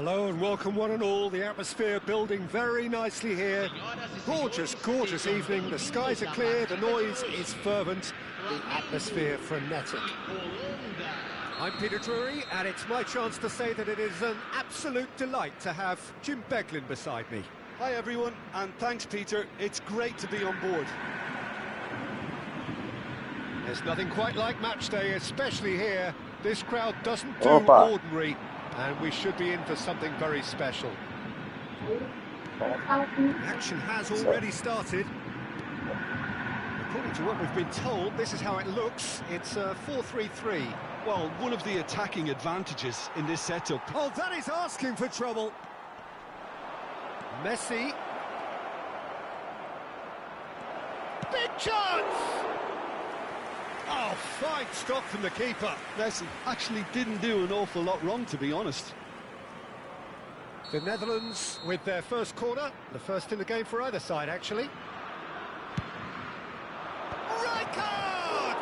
Hello and welcome one and all. The atmosphere building very nicely here. Gorgeous, gorgeous evening. The skies are clear, the noise is fervent, the atmosphere frenetic. I'm Peter Drury, and it's my chance to say that it is an absolute delight to have Jim Beglin beside me. Hi everyone, and thanks Peter. It's great to be on board. There's nothing quite like match day, especially here. This crowd doesn't do ordinary, and we should be in for something very special. The action has already started. According to what we've been told, this is how it looks. It's 4-3-3. Well, one of the attacking advantages in this setup. Oh, that is asking for trouble. Messi. Big chance! Oh, fine stop from the keeper. Messi actually didn't do an awful lot wrong, to be honest. The Netherlands with their first corner, the first in the game for either side, actually. Rijkaard!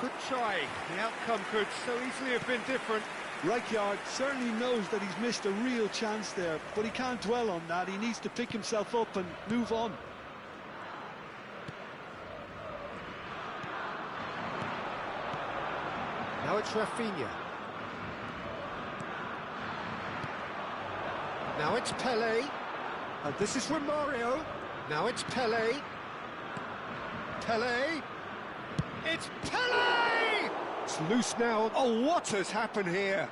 Good try. The outcome could so easily have been different. Rijkaard certainly knows that he's missed a real chance there, but he can't dwell on that. He needs to pick himself up and move on. Now it's Rafinha. Now it's Pelé. And this is Romario. Now it's Pelé. Pelé. It's Pelé! It's loose now. Oh, what has happened here?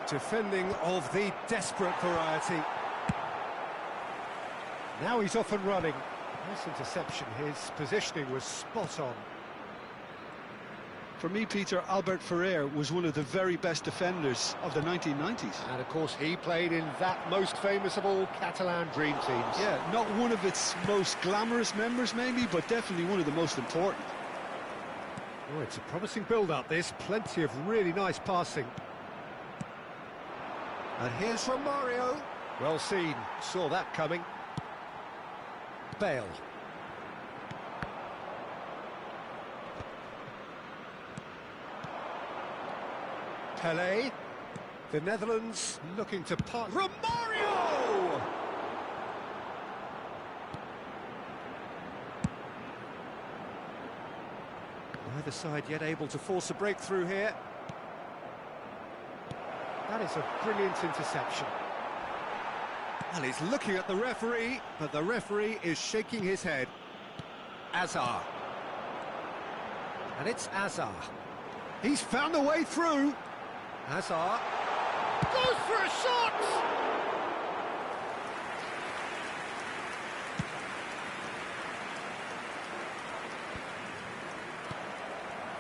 Defending of the desperate variety. Now he's off and running. Nice interception. His positioning was spot on. For me, Peter, Albert Ferrer was one of the very best defenders of the 1990s. And, of course, he played in that most famous of all Catalan dream teams. Yeah, not one of its most glamorous members, maybe, but definitely one of the most important. Oh, it's a promising build-up, this. Plenty of really nice passing. And here's Romario. Well seen. Saw that coming. Bale. Pelé. The Netherlands looking to pass. Romario! Neither side yet able to force a breakthrough here. That is a brilliant interception. And he's looking at the referee, but the referee is shaking his head. Azar. And it's Azar. He's found a way through. Hazard goes for a shot!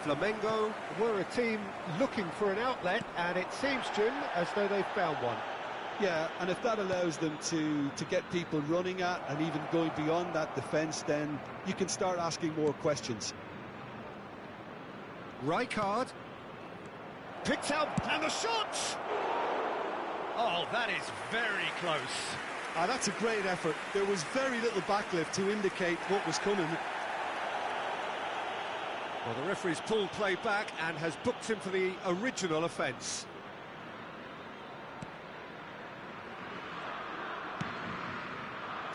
Flamengo were a team looking for an outlet, and it seems, Jim, as though they've found one. Yeah, and if that allows them to get people running at and even going beyond that defence, then you can start asking more questions. Rijkaard. Picked out, and the shot! Oh, that is very close. That's a great effort. There was very little backlift to indicate what was coming. Well, the referee's pulled play back and has booked him for the original offence.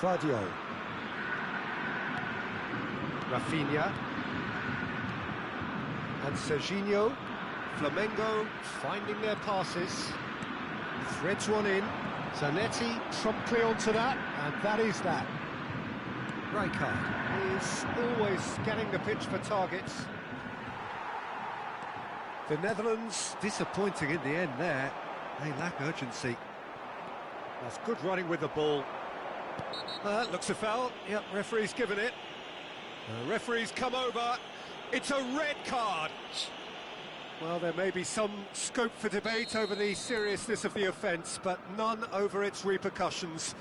Vardio. Rafinha. And Serginho. Flamengo finding their passes. Threads one in. Zanetti promptly onto that, and that is that. Rijkaard is always scanning the pitch for targets. The Netherlands disappointing in the end there. They lack urgency. That's good running with the ball. Looks a foul. Yep, referee's given it. The referee's come over. It's a red card. Well, there may be some scope for debate over the seriousness of the offence, but none over its repercussions.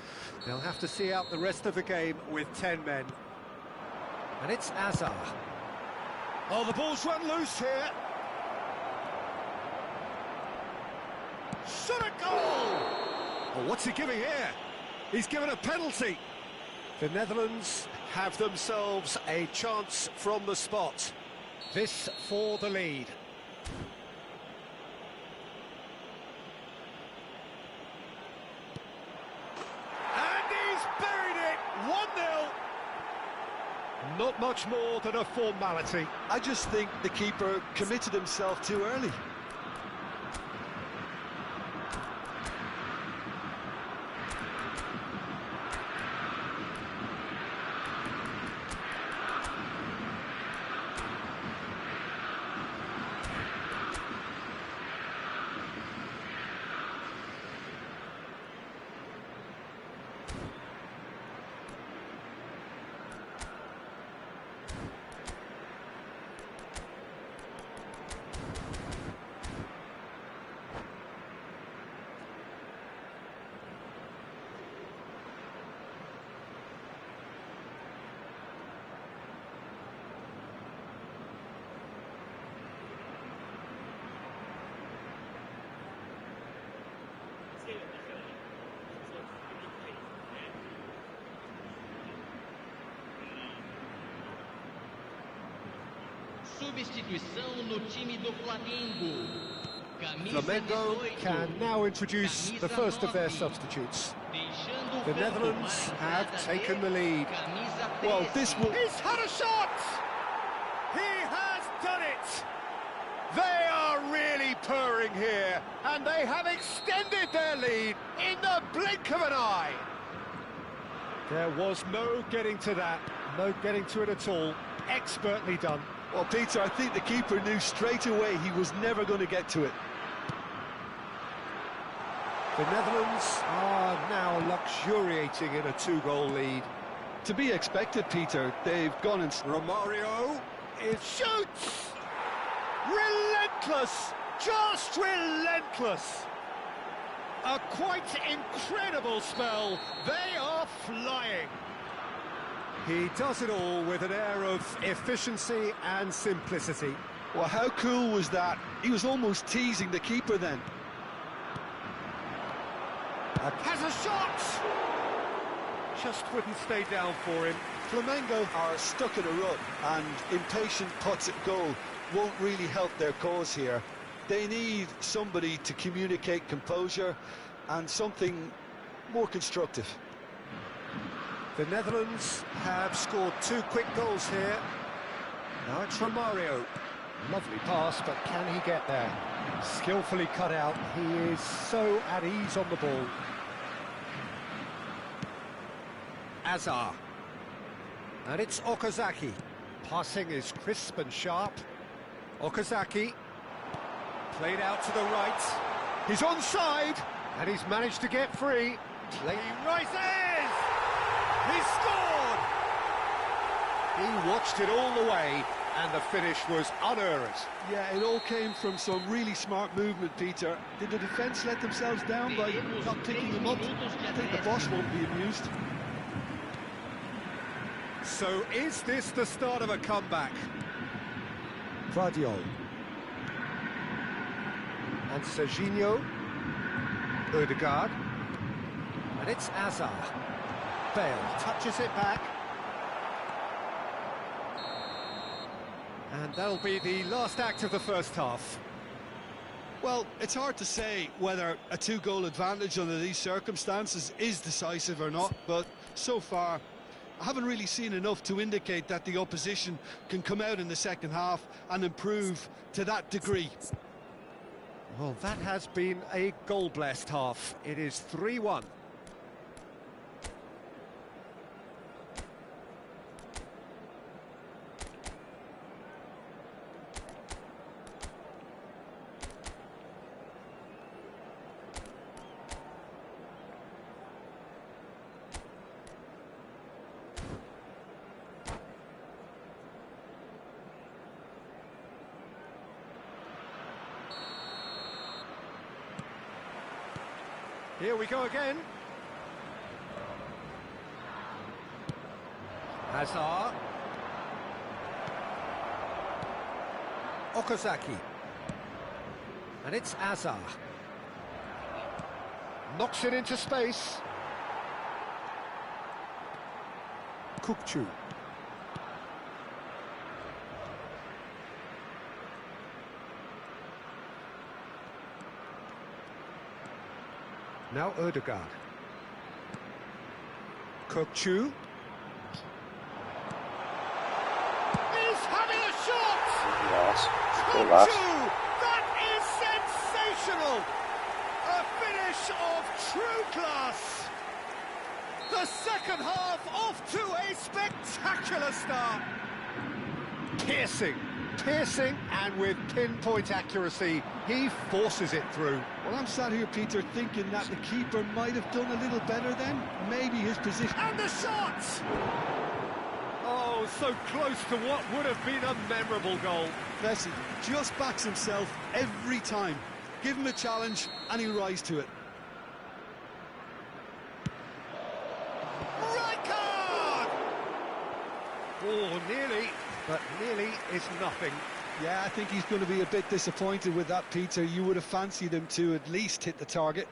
They'll have to see out the rest of the game with 10 men. And it's Azar. Oh, the ball's run loose here. Shot a goal! Oh, what's he giving here? He's given a penalty. The Netherlands have themselves a chance from the spot. This for the lead. not much more than a formality. I just think the keeper committed himself too early. Substituição no time do Flamengo. Flamengo can now introduce the first of their substitutes. The Netherlands have taken the lead. Well, this will... He's had a shot! He has done it! They are really purring here, and they have extended their lead in the blink of an eye. There was no getting to that, no getting to it at all. Expertly done. Well, Peter, I think the keeper knew straight away he was never going to get to it. The Netherlands are now luxuriating in a two-goal lead. To be expected, Peter. They've gone and... Romario shoots! Relentless! Just relentless! A quite incredible spell. They are flying. He does it all with an air of efficiency and simplicity. Well, how cool was that? He was almost teasing the keeper then. Has a shot! Just wouldn't stay down for him. Flamengo are stuck in a rut, and impatient putts at goal won't really help their cause here. They need somebody to communicate composure and something more constructive. The Netherlands have scored 2 quick goals here. Now it's Romario. Lovely pass, but can he get there? Skillfully cut out. He is so at ease on the ball. Azar. And it's Okazaki. Passing is crisp and sharp. Okazaki. Played out to the right. He's onside, and he's managed to get free. He rises! He scored! He watched it all the way, and the finish was unerring. Yeah, it all came from some really smart movement, Peter. Did the defence let themselves down by not picking him up? I think the boss won't be amused. So is this the start of a comeback? Vardiol. And Serginho. Ødegaard. And it's Azar. Bale touches it back. And that'll be the last act of the first half. Well, it's hard to say whether a 2-goal advantage under these circumstances is decisive or not, but so far I haven't really seen enough to indicate that the opposition can come out in the second half and improve to that degree. Well, that has been a goal-blessed half. It is 3-1. Here we go again. Hazard. Okazaki. And it's Azar. Knocks it into space. Kukçu. Now Ødegaard. That's cool, That is sensational! A finish of true class! The second half off to a spectacular start. Piercing, and with pinpoint accuracy, he forces it through. Well, I'm sat here, Peter, thinking that the keeper might have done a little better then. Maybe his position... And the shot! Oh, so close to what would have been a memorable goal. Messi just backs himself every time. Give him a challenge and he'll rise to it. Rijkaard! Oh, nearly, but nearly is nothing. Yeah, I think he's going to be a bit disappointed with that, Peter. You would have fancied him to at least hit the target.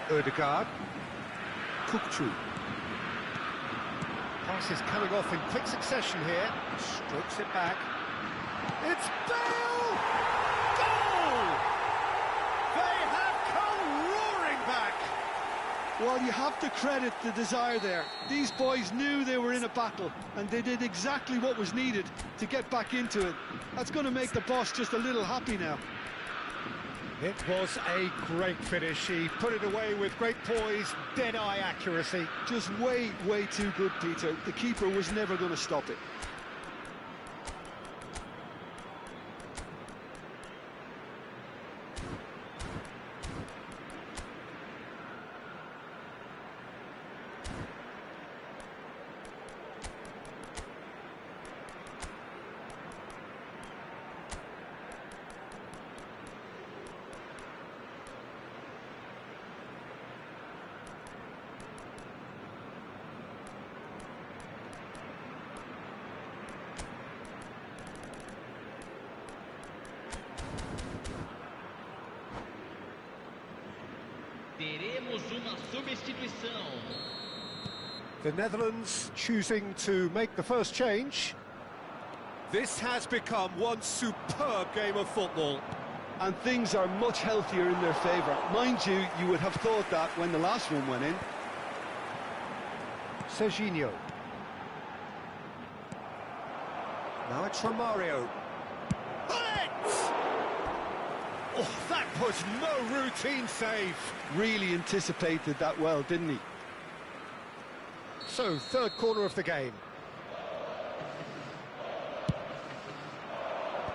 Ødegaard. Kukçu. Pass is coming off in quick succession here. Strokes it back. It's Bale! Goal! They have come roaring back. Well, you have to credit the desire there. These boys knew they were in a battle, and they did exactly what was needed to get back into it. That's going to make the boss just a little happy now. It was a great finish. He put it away with great poise, dead-eye accuracy. Just way too good, Peter. The keeper was never going to stop it. Teremos uma substituição. The Netherlands choosing to make the first change. This has become one superb game of football. And things are much healthier in their favour. Mind you, you would have thought that when the last one went in. Serginho. Now it's Romario. Oh, that was no routine save. Really anticipated that well, didn't he? So, third corner of the game.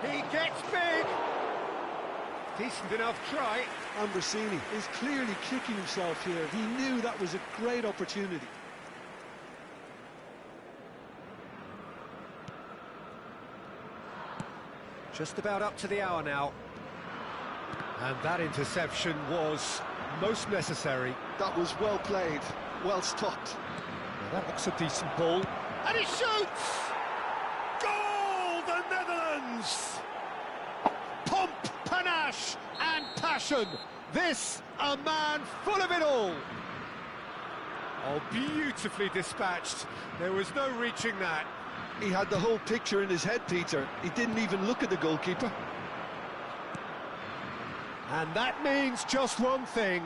He gets big. Decent enough try. Ambrosini is clearly kicking himself here. He knew that was a great opportunity. Just about up to the hour now. And that interception was most necessary. That was well played, well stopped. Now that looks a decent ball. And he shoots! Goal, the Netherlands! Pomp, panache and passion. This, a man full of it all. Oh, beautifully dispatched. There was no reaching that. He had the whole picture in his head, Peter. He didn't even look at the goalkeeper. And that means just one thing,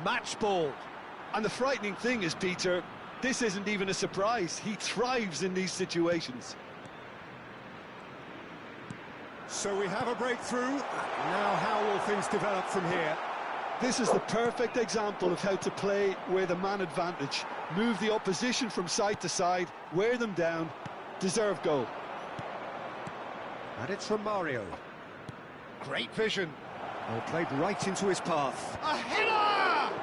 match ball. And the frightening thing is, Peter, this isn't even a surprise. He thrives in these situations. So we have a breakthrough. Now how will things develop from here? This is the perfect example of how to play with a man advantage. Move the opposition from side to side, wear them down, deserve goal. And it's from Mario. Great vision. Well, played right into his path. A header!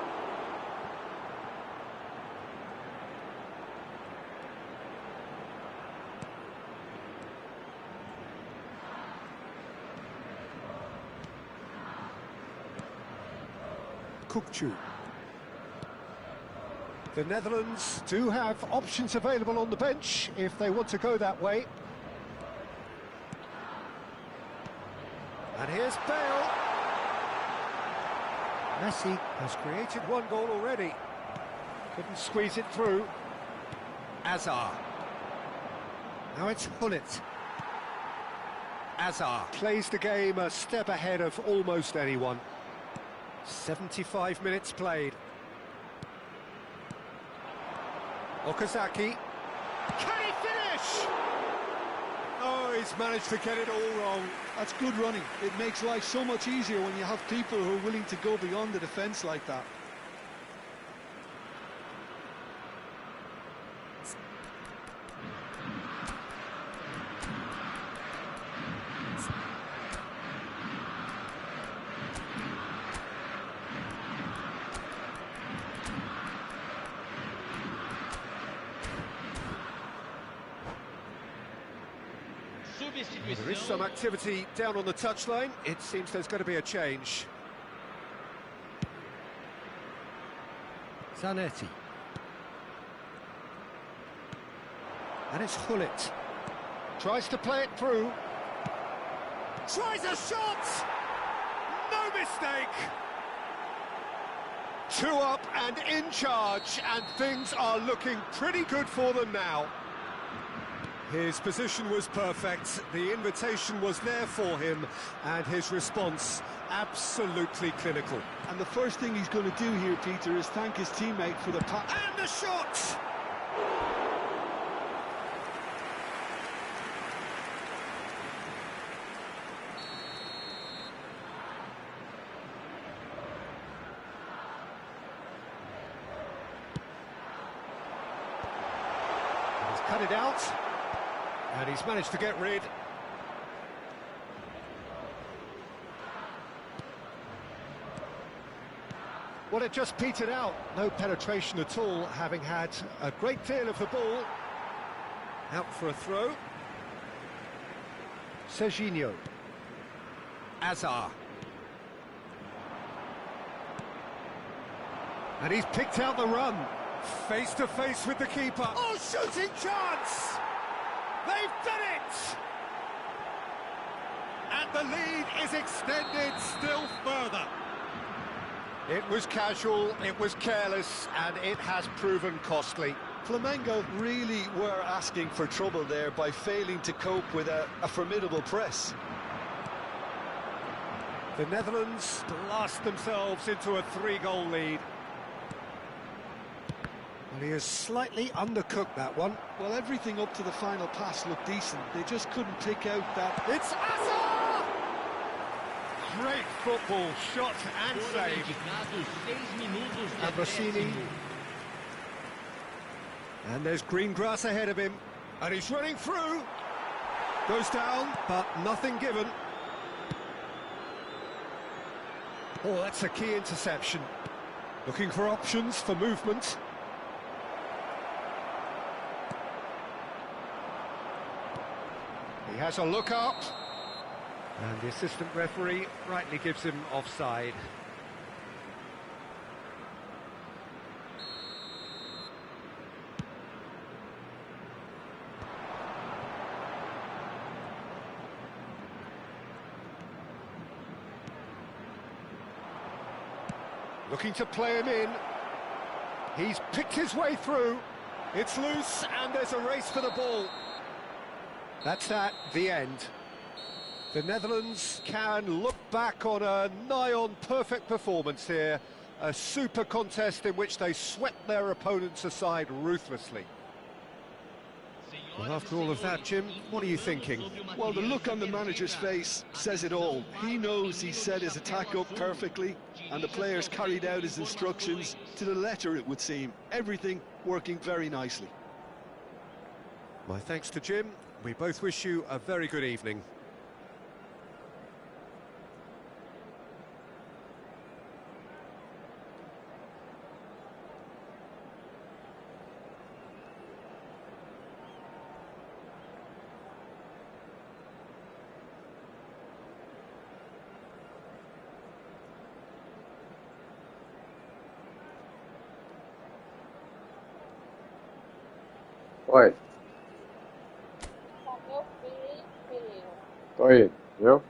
Kukçu. The Netherlands do have options available on the bench if they want to go that way. And here's Bale. Messi has created one goal already. Couldn't squeeze it through. Azar. Now it's Gullit. Azar plays the game a step ahead of almost anyone. 75 minutes played. Okazaki. Can he finish? Oh, he's managed to get it all wrong. That's good running. It makes life so much easier when you have people who are willing to go beyond the defence like that. There is some activity down on the touchline. It seems there's going to be a change. Zanetti. And it's Hullet. Tries to play it through. Tries a shot! No mistake! 2 up and in charge, and things are looking pretty good for them now. His position was perfect, the invitation was there for him, and his response absolutely clinical. And the first thing he's going to do here, Peter, is thank his teammate for the pass. And the shot! He's cut it out. And he's managed to get rid. Well, it just petered out. No penetration at all, having had a great deal of the ball. Out for a throw. Serginho. Azar. And he's picked out the run. Face to face with the keeper. Oh, shooting chance! They've done it! And the lead is extended still further. It was casual, it was careless, and it has proven costly. Flamengo really were asking for trouble there by failing to cope with a formidable press. The Netherlands blast themselves into a 3-goal lead. Well, he has slightly undercooked that one. Well, everything up to the final pass looked decent. They just couldn't pick out that... It's Azar! Great football, shot and save. Ambrosini. And there's green grass ahead of him. And he's running through. Goes down, but nothing given. Oh, that's a key interception. Looking for options for movement. He has a look up, and the assistant referee rightly gives him offside. Looking to play him in. He's picked his way through. It's loose, and there's a race for the ball. That's the end. The Netherlands can look back on a nigh-on perfect performance here. A super contest in which they swept their opponents aside ruthlessly. Well, after all of that, Jim, what are you thinking? Well, the look on the manager's face says it all. He knows he set his attack up perfectly, and the players carried out his instructions to the letter, it would seem. Everything working very nicely. My thanks to Jim. We both wish you a very good evening. Oi. Tô aí, viu?